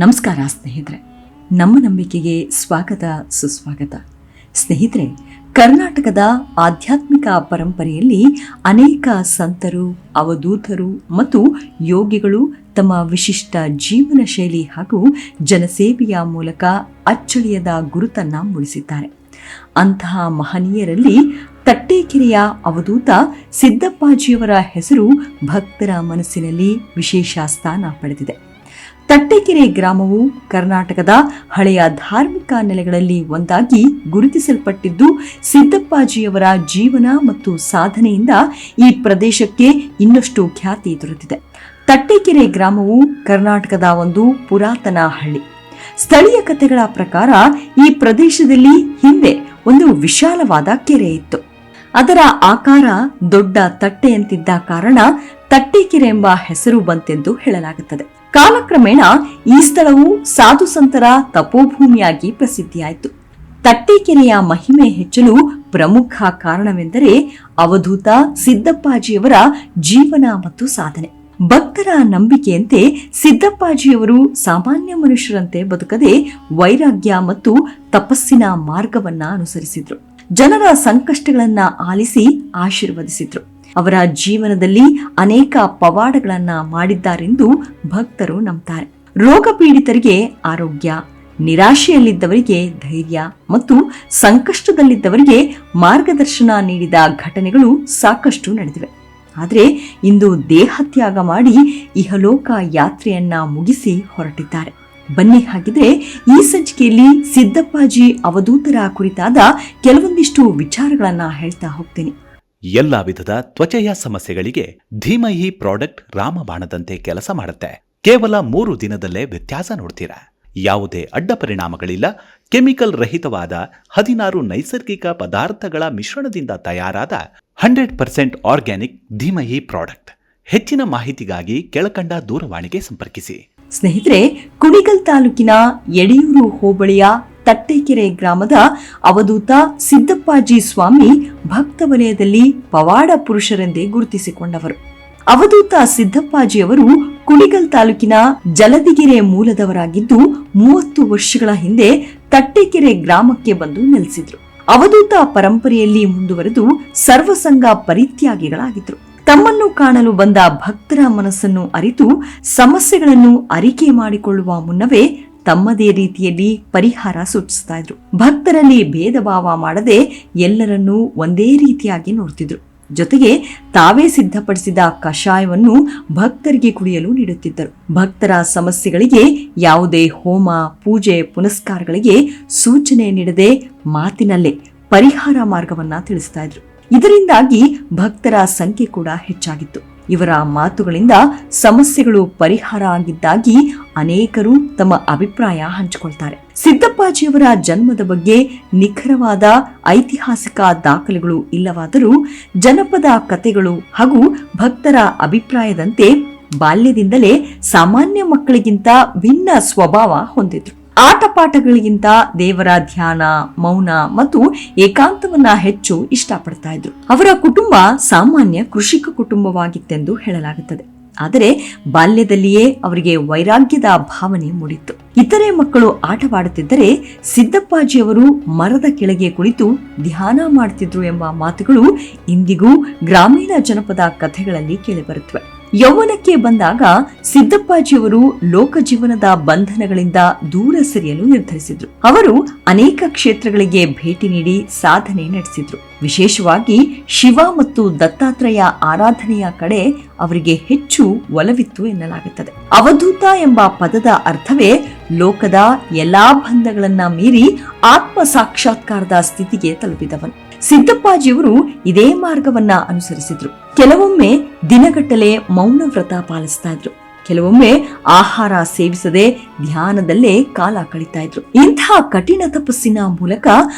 ನಮಸ್ಕಾರ ಸ್ನೇಹಿತರೆ, ನಮ್ಮ ನಂಬಿಕೆಗೆ ಸ್ವಾಗತ ಸುಸ್ವಾಗತ. ಸ್ನೇಹಿತರೆ, ಕರ್ನಾಟಕದ ಆಧ್ಯಾತ್ಮಿಕ ಪರಂಪರೆಯಲ್ಲಿ ಅನೇಕ ಸಂತರು, ಅವಧೂತರು ಮತ್ತು ಯೋಗಿಗಳು ತಮ್ಮ ವಿಶಿಷ್ಟ ಜೀವನ ಶೈಲಿ ಹಾಗೂ ಜನಸೇವೆಯ ಮೂಲಕ ಅಚ್ಚಳಿಯದ ಗುರುತನ್ನ ಮೂಡಿಸಿದ್ದಾರೆ. ಅಂತಹ ಮಹನೀಯರಲ್ಲಿ ತಟ್ಟೇಕೆರೆಯ ಅವಧೂತ ಸಿದ್ದಪ್ಪಾಜಿಯವರ ಹೆಸರು ಭಕ್ತರ ಮನಸ್ಸಿನಲ್ಲಿ ವಿಶೇಷ ಸ್ಥಾನ ಪಡೆದಿದೆ. ತಟ್ಟೇಕೆರೆ ಗ್ರಾಮವು ಕರ್ನಾಟಕದ ಹಳೆಯ ಧಾರ್ಮಿಕ ನೆಲೆಗಳಲ್ಲಿ ಒಂದಾಗಿ ಗುರುತಿಸಲ್ಪಟ್ಟಿದ್ದು, ಸಿದ್ದಪ್ಪಾಜಿಯವರ ಜೀವನ ಮತ್ತು ಸಾಧನೆಯಿಂದ ಈ ಪ್ರದೇಶಕ್ಕೆ ಇನ್ನಷ್ಟು ಖ್ಯಾತಿ ದೊರೆತಿದೆ. ತಟ್ಟೇಕೆರೆ ಗ್ರಾಮವು ಕರ್ನಾಟಕದ ಒಂದು ಪುರಾತನ ಹಳ್ಳಿ. ಸ್ಥಳೀಯ ಕಥೆಗಳ ಪ್ರಕಾರ ಈ ಪ್ರದೇಶದಲ್ಲಿ ಹಿಂದೆ ಒಂದು ವಿಶಾಲವಾದ ಕೆರೆ ಇತ್ತು. ಅದರ ಆಕಾರ ದೊಡ್ಡ ತಟ್ಟೆಯಂತಿದ್ದ ಕಾರಣ ತಟ್ಟೇಕೆರೆ ಎಂಬ ಹೆಸರು ಬಂತೆಂದು ಹೇಳಲಾಗುತ್ತದೆ. ಕಾಲಕ್ರಮೇಣ ಈ ಸ್ಥಳವು ಸಾಧು ಸಂತರ ತಪೋಭೂಮಿಯಾಗಿ ಪ್ರಸಿದ್ಧಿಯಾಯಿತು. ತಟ್ಟೇಕೆರೆಯ ಮಹಿಮೆ ಹೆಚ್ಚಲು ಪ್ರಮುಖ ಕಾರಣವೆಂದರೆ ಅವಧೂತ ಸಿದ್ದಪ್ಪಾಜಿಯವರ ಜೀವನ ಮತ್ತು ಸಾಧನೆ. ಭಕ್ತರ ನಂಬಿಕೆಯಂತೆ ಸಿದ್ದಪ್ಪಾಜಿಯವರು ಸಾಮಾನ್ಯ ಮನುಷ್ಯರಂತೆ ಬದುಕದೆ ವೈರಾಗ್ಯ ಮತ್ತು ತಪಸ್ಸಿನ ಮಾರ್ಗವನ್ನ ಅನುಸರಿಸಿದ್ರು. ಜನರ ಸಂಕಷ್ಟಗಳನ್ನ ಆಲಿಸಿ ಆಶೀರ್ವದಿಸಿದ್ರು. ಅವರ ಜೀವನದಲ್ಲಿ ಅನೇಕ ಪವಾಡಗಳನ್ನ ಮಾಡಿದ್ದಾರೆಂದು ಭಕ್ತರು ನಂಬುತ್ತಾರೆ. ರೋಗ ಪೀಡಿತರಿಗೆ ಆರೋಗ್ಯ, ನಿರಾಶೆಯಲ್ಲಿದ್ದವರಿಗೆ ಧೈರ್ಯ ಮತ್ತು ಸಂಕಷ್ಟದಲ್ಲಿದ್ದವರಿಗೆ ಮಾರ್ಗದರ್ಶನ ನೀಡಿದ ಘಟನೆಗಳು ಸಾಕಷ್ಟು ನಡೆದಿವೆ. ಆದರೆ ಇಂದು ದೇಹತ್ಯಾಗ ಮಾಡಿ ಇಹಲೋಕ ಯಾತ್ರೆಯನ್ನ ಮುಗಿಸಿ ಹೊರಟಿದ್ದಾರೆ. ಬನ್ನಿ, ಹಾಗಿದ್ರೆ ಈ ಸಂಚಿಕೆಯಲ್ಲಿ ಸಿದ್ದಪ್ಪಾಜಿ ಅವಧೂತರ ಕುರಿತಾದ ಕೆಲವೊಂದಿಷ್ಟು ವಿಚಾರಗಳನ್ನ ಹೇಳ್ತಾ ಹೋಗ್ತೀನಿ. ಎಲ್ಲಾ ವಿಧದ ತ್ವಚೆಯ ಸಮಸ್ಯೆಗಳಿಗೆ ಧೀಮಹಿ ಪ್ರಾಡಕ್ಟ್ ರಾಮಬಾಣದಂತೆ ಕೆಲಸ ಮಾಡುತ್ತೆ. ಕೇವಲ 3 ದಿನದಲ್ಲೇ ವ್ಯತ್ಯಾಸ ನೋಡ್ತೀರಾ. ಯಾವುದೇ ಅಡ್ಡ ಪರಿಣಾಮಗಳಿಲ್ಲ. ಕೆಮಿಕಲ್ ರಹಿತವಾದ 16 ನೈಸರ್ಗಿಕ ಪದಾರ್ಥಗಳ ಮಿಶ್ರಣದಿಂದ ತಯಾರಾದ 100% ಆರ್ಗ್ಯಾನಿಕ್ ಧೀಮಹಿ ಪ್ರಾಡಕ್ಟ್. ಹೆಚ್ಚಿನ ಮಾಹಿತಿಗಾಗಿ ಕೆಳಕಂಡ ದೂರವಾಣಿಗೆ ಸಂಪರ್ಕಿಸಿ. ಸ್ನೇಹಿತರೆ, ಕುಣಿಗಲ್ ತಾಲೂಕಿನ ಯಡಿಯೂರು ಹೋಬಳಿಯ ತಟ್ಟೇಕೆರೆ ಗ್ರಾಮದ ಅವಧೂತ ಸಿದ್ದಪ್ಪಾಜಿ ಸ್ವಾಮಿ ಭಕ್ತ ವಲಯದಲ್ಲಿ ಪವಾಡ ಪುರುಷರೆಂದೇ ಗುರುತಿಸಿಕೊಂಡವರು. ಅವಧೂತ ಸಿದ್ದಪ್ಪಾಜಿಯವರು ಕುಣಿಗಲ್ ತಾಲೂಕಿನ ಜಲದಿಗೆರೆ ಮೂಲದವರಾಗಿದ್ದು 30 ವರ್ಷಗಳ ಹಿಂದೆ ತಟ್ಟೇಕೆರೆ ಗ್ರಾಮಕ್ಕೆ ಬಂದು ನೆಲೆಸಿದ್ರು. ಅವಧೂತ ಪರಂಪರೆಯಲ್ಲಿ ಮುಂದುವರೆದು ಸರ್ವಸಂಗ ಪರಿತ್ಯಾಗಿಗಳಾಗಿದ್ರು. ತಮ್ಮನ್ನು ಕಾಣಲು ಬಂದ ಭಕ್ತರ ಮನಸ್ಸನ್ನು ಅರಿತು ಸಮಸ್ಯೆಗಳನ್ನು ಅರಿಕೆ ಮಾಡಿಕೊಳ್ಳುವ ಮುನ್ನವೇ ತಮ್ಮದೇ ರೀತಿಯಲ್ಲಿ ಪರಿಹಾರ ಸೂಚಿಸ್ತಾ ಇದ್ರು. ಭಕ್ತರಲ್ಲಿ ಭೇದ ಭಾವ ಮಾಡದೆ ಎಲ್ಲರನ್ನೂ ಒಂದೇ ರೀತಿಯಾಗಿ ನೋಡ್ತಿದ್ರು. ಜೊತೆಗೆ ತಾವೇ ಸಿದ್ಧಪಡಿಸಿದ ಕಷಾಯವನ್ನು ಭಕ್ತರಿಗೆ ಕುಡಿಯಲು ನೀಡುತ್ತಿದ್ದರು. ಭಕ್ತರ ಸಮಸ್ಯೆಗಳಿಗೆ ಯಾವುದೇ ಹೋಮ, ಪೂಜೆ, ಪುನಸ್ಕಾರಗಳಿಗೆ ಸೂಚನೆ ನೀಡದೆ ಮಾತಿನಲ್ಲೇ ಪರಿಹಾರ ಮಾರ್ಗವನ್ನ ತಿಳಿಸ್ತಾ ಇದ್ರು. ಇದರಿಂದಾಗಿ ಭಕ್ತರ ಸಂಖ್ಯೆ ಕೂಡ ಹೆಚ್ಚಾಗಿತ್ತು. ಇವರ ಮಾತುಗಳಿಂದ ಸಮಸ್ಯೆಗಳು ಪರಿಹಾರ ಆಗಿದ್ದಾಗಿ ಅನೇಕರು ತಮ್ಮ ಅಭಿಪ್ರಾಯ ಹಂಚಿಕೊಳ್ತಾರೆ. ಸಿದ್ದಪ್ಪಾಜಿಯವರ ಜನ್ಮದ ಬಗ್ಗೆ ನಿಖರವಾದ ಐತಿಹಾಸಿಕ ದಾಖಲೆಗಳು ಇಲ್ಲವಾದರೂ ಜನಪದ ಕಥೆಗಳು ಹಾಗೂ ಭಕ್ತರ ಅಭಿಪ್ರಾಯದಂತೆ ಬಾಲ್ಯದಿಂದಲೇ ಸಾಮಾನ್ಯ ಮಕ್ಕಳಿಗಿಂತ ಭಿನ್ನ ಸ್ವಭಾವ ಹೊಂದಿದ್ರು. ಆಟಪಾಠಗಳಿಗಿಂತ ದೇವರ ಧ್ಯಾನ, ಮೌನ ಮತ್ತು ಏಕಾಂತವನ್ನ ಹೆಚ್ಚು ಇಷ್ಟಪಡ್ತಾ ಇದ್ರು. ಅವರ ಕುಟುಂಬ ಸಾಮಾನ್ಯ ಕೃಷಿಕ ಕುಟುಂಬವಾಗಿತ್ತೆಂದು ಹೇಳಲಾಗುತ್ತದೆ. ಆದರೆ ಬಾಲ್ಯದಲ್ಲಿಯೇ ಅವರಿಗೆ ವೈರಾಗ್ಯದ ಭಾವನೆ ಮೂಡಿತ್ತು. ಇತರೆ ಮಕ್ಕಳು ಆಟವಾಡುತ್ತಿದ್ದರೆ ಸಿದ್ದಪ್ಪಾಜಿಯವರು ಮರದ ಕೆಳಗೆ ಕುಳಿತು ಧ್ಯಾನ ಮಾಡುತ್ತಿದ್ರು ಎಂಬ ಮಾತುಗಳು ಇಂದಿಗೂ ಗ್ರಾಮೀಣ ಜನಪದ ಕಥೆಗಳಲ್ಲಿ ಕೇಳಿಬರುತ್ತವೆ. ಯೌವನಕ್ಕೆ ಬಂದಾಗ ಸಿದ್ದಪ್ಪಾಜಿಯವರು ಲೋಕ ಜೀವನದ ಬಂಧನಗಳಿಂದ ದೂರ ಸರಿಯಲು ನಿರ್ಧರಿಸಿದ್ರು. ಅವರು ಅನೇಕ ಕ್ಷೇತ್ರಗಳಿಗೆ ಭೇಟಿ ನೀಡಿ ಸಾಧನೆ ನಡೆಸಿದ್ರು. ವಿಶೇಷವಾಗಿ ಶಿವ ಮತ್ತು ದತ್ತಾತ್ರೇಯ ಆರಾಧನೆಯ ಕಡೆ ಅವರಿಗೆ ಹೆಚ್ಚು ಒಲವಿತ್ತು ಎನ್ನಲಾಗುತ್ತದೆ. ಅವಧೂತ ಎಂಬ ಪದದ ಅರ್ಥವೇ ಲೋಕದ ಎಲ್ಲಾ ಬಂಧಗಳನ್ನ ಮೀರಿ ಆತ್ಮ ಸಾಕ್ಷಾತ್ಕಾರದ ಸ್ಥಿತಿಗೆ ತಲುಪಿದವನು. ಸಿದ್ದಪ್ಪಾಜಿಯವರು ಇದೇ ಮಾರ್ಗವನ್ನ ಅನುಸರಿಸಿದ್ರು. ಕೆಲವೊಮ್ಮೆ ದಿನಗಟ್ಟಲೆ ಮೌನ ವ್ರತ ಪಾಲಿಸ್ತಾ ಇದ್ರು. ಕೆಲವೊಮ್ಮೆ ಆಹಾರ ಸೇವಿಸದೆ ಧ್ಯಾನದಲ್ಲೇ ಕಾಲ ಕಳೀತಾ ಇದ್ರು. ಇಂಥ ಕಠಿಣ ತಪಸ್ಸಿನ ಮೂಲಕ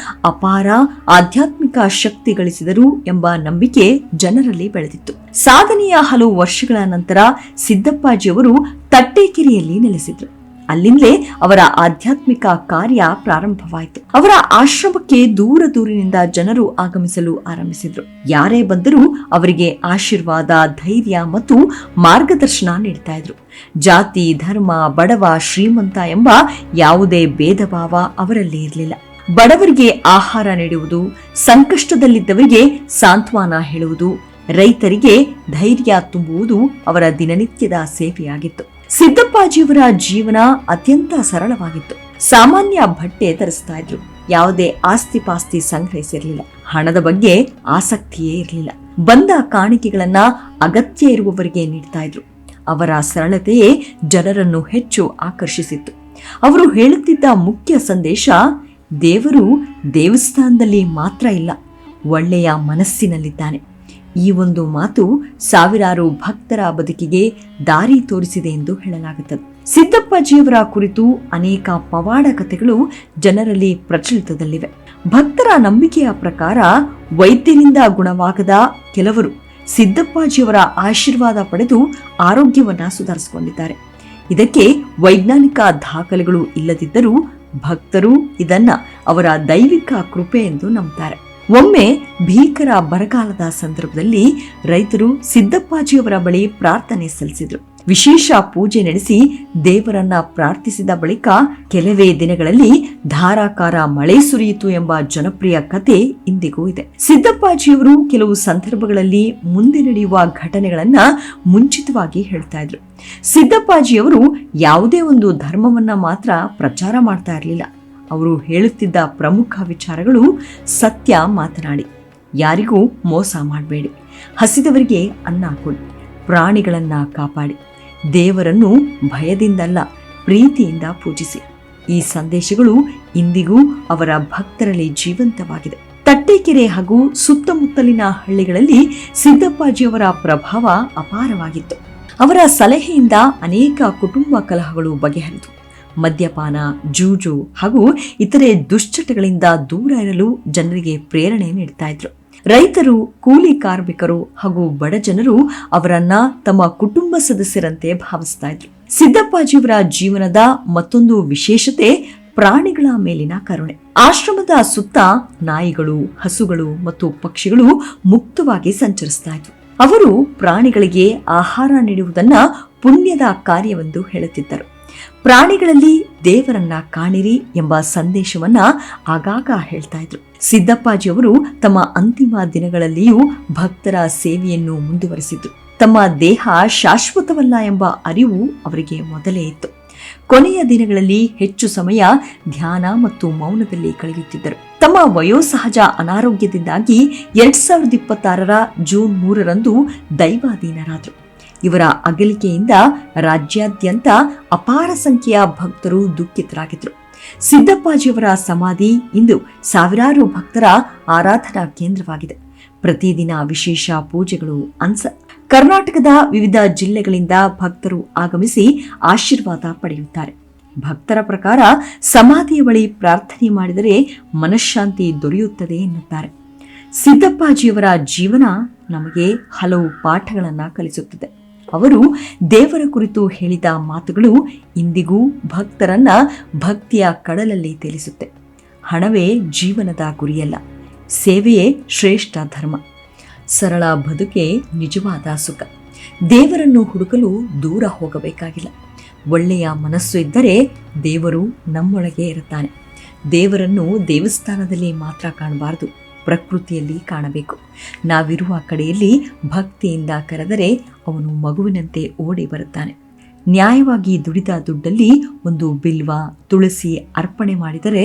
ಅಪಾರ ಆಧ್ಯಾತ್ಮಿಕ ಶಕ್ತಿ ಗಳಿಸಿದರು ಎಂಬ ನಂಬಿಕೆ ಜನರಲ್ಲಿ ಬೆಳೆದಿತ್ತು. ಸಾಧನೆಯ ಹಲವು ವರ್ಷಗಳ ನಂತರ ಸಿದ್ದಪ್ಪಾಜಿಯವರು ತಟ್ಟೇಕೆರೆಯಲ್ಲಿ ನೆಲೆಸಿದ್ರು. ಅಲ್ಲಿಂದಲೇ ಅವರ ಆಧ್ಯಾತ್ಮಿಕ ಕಾರ್ಯ ಪ್ರಾರಂಭವಾಯಿತು. ಅವರ ಆಶ್ರಮಕ್ಕೆ ದೂರ ದೂರಿನಿಂದ ಜನರು ಆಗಮಿಸಲು ಆರಂಭಿಸಿದ್ರು. ಯಾರೇ ಬಂದರೂ ಅವರಿಗೆ ಆಶೀರ್ವಾದ, ಧೈರ್ಯ ಮತ್ತು ಮಾರ್ಗದರ್ಶನ ನೀಡ್ತಾ ಇದ್ರು. ಜಾತಿ, ಧರ್ಮ, ಬಡವ, ಶ್ರೀಮಂತ ಎಂಬ ಯಾವುದೇ ಭೇದ ಭಾವ ಅವರಲ್ಲಿ ಇರಲಿಲ್ಲ. ಬಡವರಿಗೆ ಆಹಾರ ನೀಡುವುದು, ಸಂಕಷ್ಟದಲ್ಲಿದ್ದವರಿಗೆ ಸಾಂತ್ವನ ಹೇಳುವುದು, ರೈತರಿಗೆ ಧೈರ್ಯ ತುಂಬುವುದು ಅವರ ದಿನನಿತ್ಯದ ಸೇವೆಯಾಗಿತ್ತು. ಸಿದ್ದಪ್ಪಾಜಿಯವರ ಜೀವನ ಅತ್ಯಂತ ಸರಳವಾಗಿತ್ತು. ಸಾಮಾನ್ಯ ಬಟ್ಟೆ ಧರಿಸ್ತಾ ಇದ್ರು. ಯಾವುದೇ ಆಸ್ತಿ ಪಾಸ್ತಿ ಸಂಗ್ರಹಿಸಿರಲಿಲ್ಲ. ಹಣದ ಬಗ್ಗೆ ಆಸಕ್ತಿಯೇ ಇರಲಿಲ್ಲ. ಬಂದ ಕಾಣಿಕೆಗಳನ್ನ ಅಗತ್ಯ ಇರುವವರಿಗೆ ನೀಡ್ತಾ ಇದ್ರು. ಅವರ ಸರಳತೆಯೇ ಜನರನ್ನು ಹೆಚ್ಚು ಆಕರ್ಷಿಸಿತ್ತು. ಅವರು ಹೇಳುತ್ತಿದ್ದ ಮುಖ್ಯ ಸಂದೇಶ, ದೇವರು ದೇವಸ್ಥಾನದಲ್ಲಿ ಮಾತ್ರ ಇಲ್ಲ, ಒಳ್ಳೆಯ ಮನಸ್ಸಿನಲ್ಲಿದ್ದಾನೆ. ಈ ಒಂದು ಮಾತು ಸಾವಿರಾರು ಭಕ್ತರ ಬದುಕಿಗೆ ದಾರಿ ತೋರಿಸಿದೆ ಎಂದು ಹೇಳಲಾಗುತ್ತದೆ. ಸಿದ್ದಪ್ಪಾಜಿಯವರ ಕುರಿತು ಅನೇಕ ಪವಾಡ ಕಥೆಗಳು ಜನರಲ್ಲಿ ಪ್ರಚಲಿತದಲ್ಲಿವೆ. ಭಕ್ತರ ನಂಬಿಕೆಯ ಪ್ರಕಾರ ವೈದ್ಯರಿಂದ ಗುಣವಾಗದ ಕೆಲವರು ಸಿದ್ದಪ್ಪಾಜಿಯವರ ಆಶೀರ್ವಾದ ಪಡೆದು ಆರೋಗ್ಯವನ್ನ ಸುಧಾರಿಸಿಕೊಂಡಿದ್ದಾರೆ. ಇದಕ್ಕೆ ವೈಜ್ಞಾನಿಕ ದಾಖಲೆಗಳು ಇಲ್ಲದಿದ್ದರೂ ಭಕ್ತರು ಇದನ್ನ ಅವರ ದೈವಿಕ ಕೃಪೆ ಎಂದು ನಂಬುತ್ತಾರೆ. ಒಮ್ಮೆ ಭೀಕರ ಬರಗಾಲದ ಸಂದರ್ಭದಲ್ಲಿ ರೈತರು ಸಿದ್ದಪ್ಪಾಜಿಯವರ ಬಳಿ ಪ್ರಾರ್ಥನೆ ಸಲ್ಲಿಸಿದ್ರು. ವಿಶೇಷ ಪೂಜೆ ನಡೆಸಿ ದೇವರನ್ನ ಪ್ರಾರ್ಥಿಸಿದ ಬಳಿಕ ಕೆಲವೇ ದಿನಗಳಲ್ಲಿ ಧಾರಾಕಾರ ಮಳೆ ಸುರಿಯಿತು ಎಂಬ ಜನಪ್ರಿಯ ಕತೆ ಇಂದಿಗೂ ಇದೆ. ಸಿದ್ದಪ್ಪಾಜಿಯವರು ಕೆಲವು ಸಂದರ್ಭಗಳಲ್ಲಿ ಮುಂದೆ ನಡೆಯುವ ಘಟನೆಗಳನ್ನ ಮುಂಚಿತವಾಗಿ ಹೇಳ್ತಾ ಇದ್ರು. ಸಿದ್ದಪ್ಪಾಜಿಯವರು ಯಾವುದೇ ಒಂದು ಧರ್ಮವನ್ನ ಮಾತ್ರ ಪ್ರಚಾರ ಮಾಡ್ತಾ ಇರಲಿಲ್ಲ. ಅವರು ಹೇಳುತ್ತಿದ್ದ ಪ್ರಮುಖ ವಿಚಾರಗಳು: ಸತ್ಯ ಮಾತನಾಡಿ, ಯಾರಿಗೂ ಮೋಸ ಮಾಡಬೇಡಿ, ಹಸಿದವರಿಗೆ ಅನ್ನ ಕೊಡಿ, ಪ್ರಾಣಿಗಳನ್ನ ಕಾಪಾಡಿ, ದೇವರನ್ನು ಭಯದಿಂದಲ್ಲ ಪ್ರೀತಿಯಿಂದ ಪೂಜಿಸಿ. ಈ ಸಂದೇಶಗಳು ಇಂದಿಗೂ ಅವರ ಭಕ್ತರಲ್ಲಿ ಜೀವಂತವಾಗಿದೆ. ತಟ್ಟೆಕೆರೆ ಹಾಗೂ ಸುತ್ತಮುತ್ತಲಿನ ಹಳ್ಳಿಗಳಲ್ಲಿ ಸಿದ್ದಪ್ಪಾಜಿಯವರ ಪ್ರಭಾವ ಅಪಾರವಾಗಿತ್ತು. ಅವರ ಸಲಹೆಯಿಂದ ಅನೇಕ ಕುಟುಂಬ ಕಲಹಗಳು ಬಗೆಹರಿದು ಮದ್ಯಪಾನ, ಜೂಜು ಹಾಗೂ ಇತರೆ ದುಶ್ಚಟಗಳಿಂದ ದೂರ ಇರಲು ಜನರಿಗೆ ಪ್ರೇರಣೆ ನೀಡ್ತಾ ಇದ್ರು. ರೈತರು, ಕೂಲಿ ಕಾರ್ಮಿಕರು ಹಾಗೂ ಬಡ ಜನರು ಅವರನ್ನ ತಮ್ಮ ಕುಟುಂಬ ಸದಸ್ಯರಂತೆ ಭಾವಿಸ್ತಾ ಇದ್ರು. ಸಿದ್ದಪ್ಪಾಜಿಯವರ ಜೀವನದ ಮತ್ತೊಂದು ವಿಶೇಷತೆ ಪ್ರಾಣಿಗಳ ಮೇಲಿನ ಕರುಣೆ. ಆಶ್ರಮದ ಸುತ್ತ ನಾಯಿಗಳು, ಹಸುಗಳು ಮತ್ತು ಪಕ್ಷಿಗಳು ಮುಕ್ತವಾಗಿ ಸಂಚರಿಸ್ತಾ ಇದ್ವು. ಅವರು ಪ್ರಾಣಿಗಳಿಗೆ ಆಹಾರ ನೀಡುವುದನ್ನ ಪುಣ್ಯದ ಕಾರ್ಯವೆಂದು ಹೇಳುತ್ತಿದ್ದರು. ಪ್ರಾಣಿಗಳಲ್ಲಿ ದೇವರನ್ನ ಕಾಣಿರಿ ಎಂಬ ಸಂದೇಶವನ್ನ ಆಗಾಗ ಹೇಳ್ತಾ ಇದ್ರು. ಸಿದ್ದಪ್ಪಾಜಿಯವರು ತಮ್ಮ ಅಂತಿಮ ದಿನಗಳಲ್ಲಿಯೂ ಭಕ್ತರ ಸೇವೆಯನ್ನು ಮುಂದುವರೆಸಿದ್ರು. ತಮ್ಮ ದೇಹ ಶಾಶ್ವತವಲ್ಲ ಎಂಬ ಅರಿವು ಅವರಿಗೆ ಮೊದಲೇ ಇತ್ತು. ಕೊನೆಯ ದಿನಗಳಲ್ಲಿ ಹೆಚ್ಚು ಸಮಯ ಧ್ಯಾನ ಮತ್ತು ಮೌನದಲ್ಲಿ ಕಳೆಯುತ್ತಿದ್ದರು. ತಮ್ಮ ವಯೋಸಹಜ ಅನಾರೋಗ್ಯದಿಂದಾಗಿ 2026ರ ಜೂನ್ 3ರಂದು ದೈವಾಧೀನರಾದರು. ಇವರ ಅಗಲಿಕೆಯಿಂದ ರಾಜ್ಯಾದ್ಯಂತ ಅಪಾರ ಸಂಖ್ಯೆಯ ಭಕ್ತರು ದುಃಖಿತರಾಗಿದ್ದರು. ಸಿದ್ದಪ್ಪಾಜಿಯವರ ಸಮಾಧಿ ಇಂದು ಸಾವಿರಾರು ಭಕ್ತರ ಆರಾಧನಾ ಕೇಂದ್ರವಾಗಿದೆ. ಪ್ರತಿದಿನ ವಿಶೇಷ ಪೂಜೆಗಳು ಕರ್ನಾಟಕದ ವಿವಿಧ ಜಿಲ್ಲೆಗಳಿಂದ ಭಕ್ತರು ಆಗಮಿಸಿ ಆಶೀರ್ವಾದ ಪಡೆಯುತ್ತಾರೆ. ಭಕ್ತರ ಪ್ರಕಾರ ಸಮಾಧಿಯ ಬಳಿ ಪ್ರಾರ್ಥನೆ ಮಾಡಿದರೆ ಮನಃಶಾಂತಿ ದೊರೆಯುತ್ತದೆ ಎನ್ನುತ್ತಾರೆ. ಸಿದ್ದಪ್ಪಾಜಿಯವರ ಜೀವನ ನಮಗೆ ಹಲವು ಪಾಠಗಳನ್ನು ಕಲಿಸುತ್ತದೆ. ಅವರು ದೇವರ ಕುರಿತು ಹೇಳಿದ ಮಾತುಗಳು ಇಂದಿಗೂ ಭಕ್ತರನ್ನ ಭಕ್ತಿಯ ಕಡಲಲ್ಲಿ ತೇಲಿಸುತ್ತೆ. ಹಣವೇ ಜೀವನದ ಗುರಿಯಲ್ಲ, ಸೇವೆಯೇ ಶ್ರೇಷ್ಠ ಧರ್ಮ. ಸರಳ ಬದುಕೆ ನಿಜವಾದ ಸುಖ. ದೇವರನ್ನು ಹುಡುಕಲು ದೂರ ಹೋಗಬೇಕಾಗಿಲ್ಲ. ಒಳ್ಳೆಯ ಮನಸ್ಸು ಇದ್ದರೆ ದೇವರು ನಮ್ಮೊಳಗೆ ಇರುತ್ತಾನೆ. ದೇವರನ್ನು ದೇವಸ್ಥಾನದಲ್ಲಿ ಮಾತ್ರ ಕಾಣಬಾರದು, ಪ್ರಕೃತಿಯಲ್ಲಿ ಕಾಣಬೇಕು. ನಾವಿರುವ ಕಡೆಯಲ್ಲಿ ಭಕ್ತಿಯಿಂದ ಕರೆದರೆ ಅವನು ಮಗುವಿನಂತೆ ಓಡಿ ಬರುತ್ತಾನೆ. ನ್ಯಾಯವಾಗಿ ದುಡಿದ ದುಡ್ಡಲ್ಲಿ ಒಂದು ಬಿಲ್ವ, ತುಳಸಿ ಅರ್ಪಣೆ ಮಾಡಿದರೆ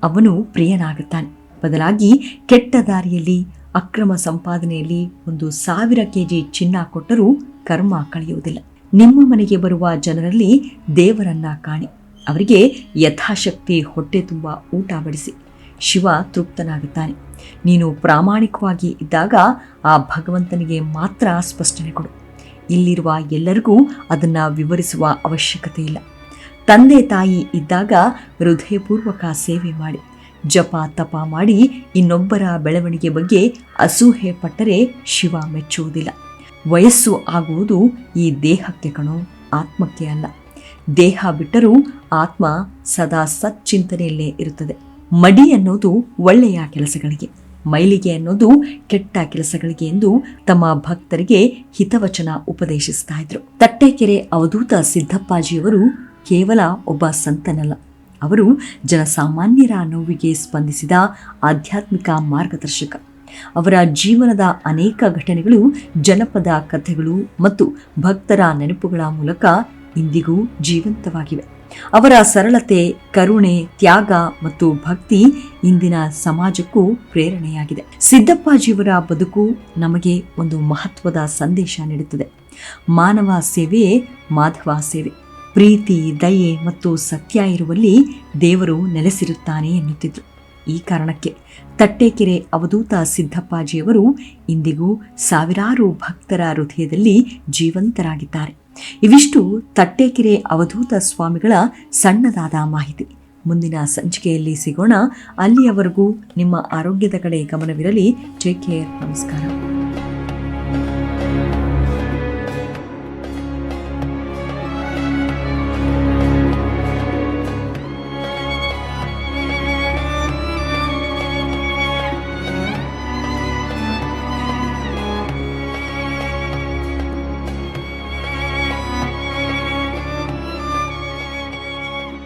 ಅವನು ಪ್ರಿಯನಾಗುತ್ತಾನೆ. ಬದಲಾಗಿ ಕೆಟ್ಟ ದಾರಿಯಲ್ಲಿ, ಅಕ್ರಮ ಸಂಪಾದನೆಯಲ್ಲಿ 1,000 ಕೆಜಿ ಚಿನ್ನ ಕೊಟ್ಟರೂ ಕರ್ಮ ಕಳೆಯುವುದಿಲ್ಲ. ನಿಮ್ಮ ಮನೆಗೆ ಬರುವ ಜನರಲ್ಲಿ ದೇವರನ್ನ ಕಾಣಿ. ಅವರಿಗೆ ಯಥಾಶಕ್ತಿ ಹೊಟ್ಟೆ ತುಂಬ ಊಟ ಬಡಿಸಿ. ಶಿವ ತೃಪ್ತನಾಗುತ್ತಾನೆ. ನೀನು ಪ್ರಾಮಾಣಿಕವಾಗಿ ಇದ್ದಾಗ ಆ ಭಗವಂತನಿಗೆ ಮಾತ್ರ ಸ್ಪಷ್ಟನೆ ಕೊಡು. ಇಲ್ಲಿರುವ ಎಲ್ಲರಿಗೂ ಅದನ್ನು ವಿವರಿಸುವ ಅವಶ್ಯಕತೆ ಇಲ್ಲ. ತಂದೆ ತಾಯಿ ಇದ್ದಾಗ ಹೃದಯಪೂರ್ವಕ ಸೇವೆ ಮಾಡಿ, ಜಪ ತಪ ಮಾಡಿ ಇನ್ನೊಬ್ಬರ ಬೆಳವಣಿಗೆ ಬಗ್ಗೆ ಅಸೂಹೆ ಪಟ್ಟರೆ ಶಿವ ಮೆಚ್ಚುವುದಿಲ್ಲ. ವಯಸ್ಸು ಆಗುವುದು ಈ ದೇಹಕ್ಕೆ ಕಣೋ, ಆತ್ಮಕ್ಕೆ ಅಲ್ಲ. ದೇಹ ಬಿಟ್ಟರೂ ಆತ್ಮ ಸದಾ ಸಚ್ಚಿಂತನೆಯಲ್ಲೇ ಇರುತ್ತದೆ. ಮಡಿ ಅನ್ನೋದು ಒಳ್ಳೆಯ ಕೆಲಸಗಳಿಗೆ, ಮೈಲಿಗೆ ಅನ್ನೋದು ಕೆಟ್ಟ ಕೆಲಸಗಳಿಗೆ ಎಂದು ತಮ್ಮ ಭಕ್ತರಿಗೆ ಹಿತವಚನ ಉಪದೇಶಿಸ್ತಾ ಇದ್ರು. ತಟ್ಟೆಕೆರೆ ಅವಧೂತ ಸಿದ್ದಪ್ಪಾಜಿಯವರು ಕೇವಲ ಒಬ್ಬ ಸಂತನಲ್ಲ, ಅವರು ಜನಸಾಮಾನ್ಯರ ನೋವಿಗೆ ಸ್ಪಂದಿಸಿದ ಆಧ್ಯಾತ್ಮಿಕ ಮಾರ್ಗದರ್ಶಕ. ಅವರ ಜೀವನದ ಅನೇಕ ಘಟನೆಗಳು ಜನಪದ ಕಥೆಗಳು ಮತ್ತು ಭಕ್ತರ ನೆನಪುಗಳ ಮೂಲಕ ಇಂದಿಗೂ ಜೀವಂತವಾಗಿವೆ. ಅವರ ಸರಳತೆ, ಕರುಣೆ, ತ್ಯಾಗ ಮತ್ತು ಭಕ್ತಿ ಇಂದಿನ ಸಮಾಜಕ್ಕೂ ಪ್ರೇರಣೆಯಾಗಿದೆ. ಸಿದ್ದಪ್ಪಾಜಿಯವರ ಬದುಕು ನಮಗೆ ಒಂದು ಮಹತ್ವದ ಸಂದೇಶ ನೀಡುತ್ತದೆ. ಮಾನವ ಸೇವೆಯೇ ಮಾಧವ ಸೇವೆ. ಪ್ರೀತಿ, ದಯೆ ಮತ್ತು ಸತ್ಯ ಇರುವಲ್ಲಿ ದೇವರು ನೆಲೆಸಿರುತ್ತಾನೆ ಎನ್ನುತ್ತಿದ್ರು. ಈ ಕಾರಣಕ್ಕೆ ತಟ್ಟೆಕೆರೆ ಅವಧೂತ ಸಿದ್ದಪ್ಪಾಜಿಯವರು ಇಂದಿಗೂ ಸಾವಿರಾರು ಭಕ್ತರ ಹೃದಯದಲ್ಲಿ ಜೀವಂತರಾಗಿದ್ದಾರೆ. ಇವಿಷ್ಟು ತಟ್ಟೆಕೆರೆ ಅವಧೂತ ಸ್ವಾಮಿಗಳ ಸಣ್ಣದಾದ ಮಾಹಿತಿ. ಮುಂದಿನ ಸಂಚಿಕೆಯಲ್ಲಿ ಸಿಗೋಣ. ಅಲ್ಲಿಯವರೆಗೂ ನಿಮ್ಮ ಆರೋಗ್ಯದ ಕಡೆ ಗಮನವಿರಲಿ. Take care. ನಮಸ್ಕಾರ.